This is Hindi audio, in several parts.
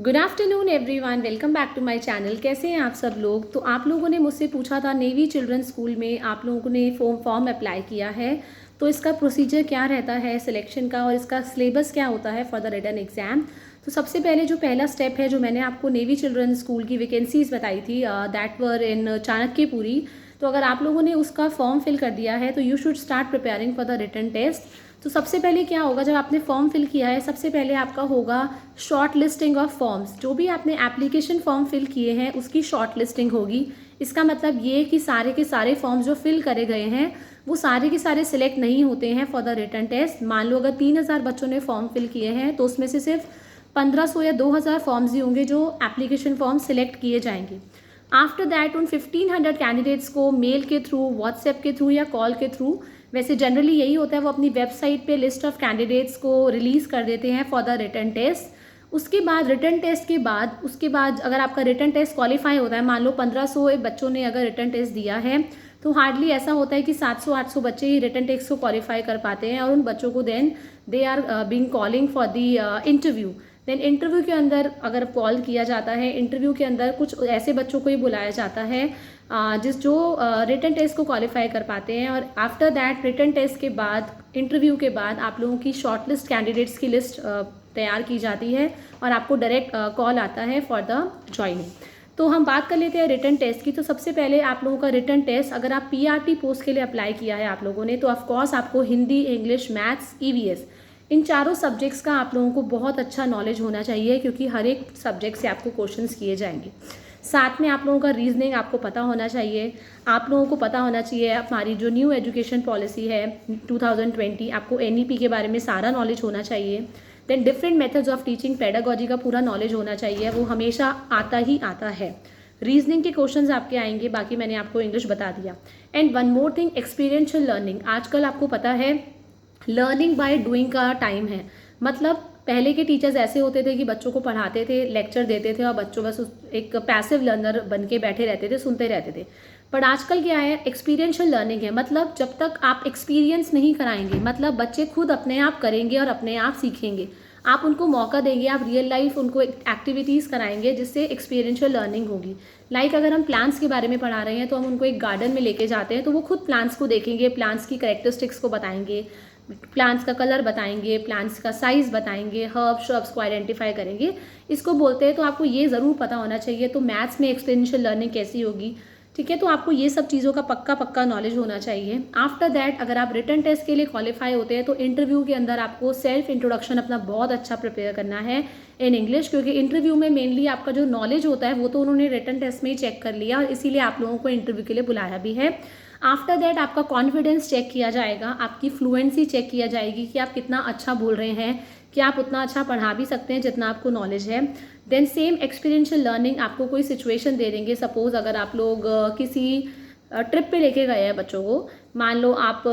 Good afternoon everyone, welcome back to my channel. कैसे हैं आप सब लोग। तो आप लोगों ने मुझसे पूछा था नेवी चिल्ड्रन स्कूल में आप लोगों ने फॉर्म अप्लाई किया है, तो इसका प्रोसीजर क्या रहता है सिलेक्शन का और इसका सिलेबस क्या होता है फॉर द रिटन एग्ज़ाम। तो सबसे पहले जो पहला स्टेप है, जो मैंने आपको नेवी चिल्ड्रन स्कूल की वैकेंसीज़ बताई थी दैट वर इन चाणक्यपुरी। तो अगर आप लोगों ने उसका फॉर्म फिल कर दिया है तो you should start preparing for the written test. तो सबसे पहले क्या होगा, जब आपने फॉर्म फिल किया है सबसे पहले आपका होगा शॉर्ट लिस्टिंग ऑफ फॉर्म्स। जो भी आपने एप्लीकेशन फॉर्म फिल किए हैं उसकी शॉर्ट लिस्टिंग होगी। इसका मतलब ये कि सारे के सारे फॉर्म्स जो फिल करे गए हैं वो सारे के सारे सिलेक्ट नहीं होते हैं फॉर द रिटन टेस्ट। मान लो अगर 3000 बच्चों ने फॉर्म फिल किए हैं तो उसमें से सिर्फ 1500 या 2000 फॉर्म्स ही होंगे जो एप्लीकेशन फॉर्म सिलेक्ट किए जाएंगे। आफ्टर दैट उन 1500 कैंडिडेट्स को मेल के थ्रू, व्हाट्सएप के थ्रू या कॉल के थ्रू, वैसे जनरली यही होता है, वो अपनी वेबसाइट पे लिस्ट ऑफ कैंडिडेट्स को रिलीज़ कर देते हैं फॉर द रिटन टेस्ट। उसके बाद रिटन टेस्ट के बाद अगर आपका रिटन टेस्ट क्वालिफाई होता है, मान लो 1500 बच्चों ने अगर रिटन टेस्ट दिया है तो हार्डली ऐसा होता है कि 700-800 बच्चे ही रिटन टेस्ट को क्वालिफाई कर पाते हैं और उन बच्चों को then they are being calling for the interview. Then interview के अंदर अगर कॉल किया जाता है, इंटरव्यू के अंदर कुछ ऐसे बच्चों को ही बुलाया जाता है जो रिटन टेस्ट को क्वालिफाई कर पाते हैं। और आफ्टर दैट रिटन टेस्ट के बाद, इंटरव्यू के बाद आप लोगों की शॉर्टलिस्ट कैंडिडेट्स की लिस्ट तैयार की जाती है और आपको डायरेक्ट कॉल आता है फॉर द ज्वाइनिंग। तो हम बात कर लेते हैं रिटन टेस्ट की। तो सबसे पहले आप लोगों का रिटन टेस्ट, अगर आप पीआरटी पोस्ट के लिए अप्लाई किया है आप लोगों ने, तो ऑफकोर्स आपको हिंदी, इंग्लिश, मैथ्स, ईवीएस, इन चारों सब्जेक्ट्स का आप लोगों को बहुत अच्छा नॉलेज होना चाहिए क्योंकि हर एक सब्जेक्ट से आपको क्वेश्चंस किए जाएंगे। साथ में आप लोगों का रीजनिंग आपको पता होना चाहिए। आप लोगों को पता होना चाहिए हमारी जो न्यू एजुकेशन पॉलिसी है 2020, आपको एनईपी के बारे में सारा नॉलेज होना चाहिए। Then different methods of teaching, pedagogy का पूरा नॉलेज होना चाहिए, वो हमेशा आता ही आता है। रीजनिंग के क्वेश्चंस आपके आएंगे, बाकी मैंने आपको इंग्लिश बता दिया। And one more thing, experiential learning. आजकल आपको पता है लर्निंग बाय डूइंग का टाइम है। मतलब पहले के टीचर्स ऐसे होते थे कि बच्चों को पढ़ाते थे, लेक्चर देते थे और बच्चों बस एक पैसिव लर्नर बन के बैठे रहते थे, सुनते रहते थे। बट आजकल क्या है, एक्सपीरियंशियल लर्निंग है। मतलब जब तक आप एक्सपीरियंस नहीं कराएंगे, मतलब बच्चे खुद अपने आप करेंगे और अपने आप सीखेंगे। आप उनको मौका देंगे, आप रियल लाइफ उनको एक्टिविटीज़ कराएंगे जिससे एक्सपीरियंशियल लर्निंग होगी। लाइक अगर हम प्लांट्स के बारे में पढ़ा रहे हैं तो हम उनको एक गार्डन में लेके जाते हैं तो वो खुद प्लांट्स को देखेंगे, प्लांट्स की कैरेक्टरिस्टिक्स को बताएंगे, प्लांट्स का कलर बताएंगे, प्लांट्स का साइज बताएंगे, हर्ब श्रब्स को आइडेंटिफाई करेंगे, इसको बोलते हैं। तो आपको ये ज़रूर पता होना चाहिए। तो मैथ्स में एक्सपेरिएंशियल लर्निंग कैसी होगी, ठीक है, तो आपको ये सब चीज़ों का पक्का नॉलेज होना चाहिए। आफ्टर दैट अगर आप रिटन टेस्ट के लिए क्वालिफाई होते हैं तो इंटरव्यू के अंदर आपको सेल्फ इंट्रोडक्शन अपना बहुत अच्छा प्रिपेयर करना है इन इंग्लिश, क्योंकि इंटरव्यू में मेनली आपका जो नॉलेज होता है वो तो उन्होंने रिटन टेस्ट में ही चेक कर लिया और इसीलिए आप लोगों को इंटरव्यू के लिए बुलाया भी है। आफ्टर दैट आपका कॉन्फिडेंस चेक किया जाएगा, आपकी फ्लुएंसी चेक किया जाएगी कि आप कितना अच्छा बोल रहे हैं, कि आप उतना अच्छा पढ़ा भी सकते हैं जितना आपको नॉलेज है। देन सेम एक्सपीरियंशियल लर्निंग, आपको कोई सिचुएशन दे देंगे। सपोज अगर आप लोग किसी ट्रिप पे लेके गए हैं बच्चों को, मान लो आप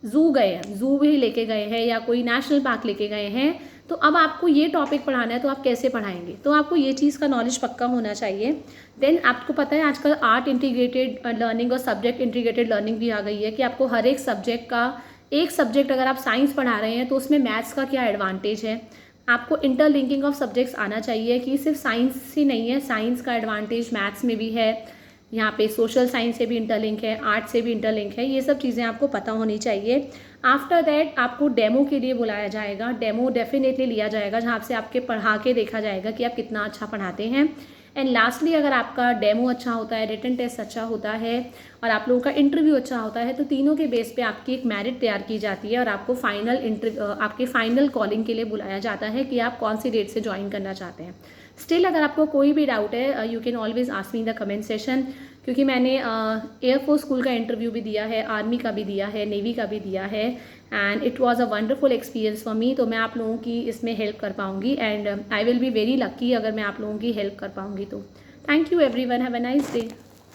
जू गए हैं, जू भी लेके गए हैं या कोई नेशनल पार्क लेके गए हैं, तो अब आपको ये टॉपिक पढ़ाना है तो आप कैसे पढ़ाएंगे, तो आपको ये चीज़ का नॉलेज पक्का होना चाहिए। देन आपको पता है आजकल आर्ट इंटीग्रेटेड लर्निंग और सब्जेक्ट इंटीग्रेटेड लर्निंग भी आ गई है कि आपको हर एक सब्जेक्ट का, एक सब्जेक्ट अगर आप साइंस पढ़ा रहे हैं तो उसमें मैथ्स का क्या एडवांटेज है, आपको इंटरलिंकिंग ऑफ सब्जेक्ट्स आना चाहिए कि सिर्फ साइंस ही नहीं है, साइंस का एडवांटेज मैथ्स में भी है, यहाँ पे सोशल साइंस से भी इंटरलिंक है, आर्ट से भी इंटरलिंक है, ये सब चीज़ें आपको पता होनी चाहिए। आफ्टर दैट आपको डेमो के लिए बुलाया जाएगा, डेमो डेफिनेटली लिया जाएगा जहाँ से आपके पढ़ा के देखा जाएगा कि आप कितना अच्छा पढ़ाते हैं। एंड लास्टली अगर आपका डेमो अच्छा होता है, रिटन टेस्ट अच्छा होता है और आप लोगों का इंटरव्यू अच्छा होता है तो तीनों के बेस पे आपकी एक मेरिट तैयार की जाती है और आपको आपके फाइनल कॉलिंग के लिए बुलाया जाता है कि आप कौन सी डेट से ज्वाइन करना चाहते हैं। स्टिल अगर आपको कोई भी डाउट है you can always ask me in the comment session, क्योंकि मैंने एयरफोर्स स्कूल का इंटरव्यू भी दिया है, आर्मी का भी दिया है, नेवी का भी दिया है and it was a wonderful experience for me. तो मैं आप लोगों की इसमें हेल्प कर पाऊँगी and I will be very lucky अगर मैं आप लोगों की हेल्प कर पाऊँगी। तो thank you everyone, have a nice day.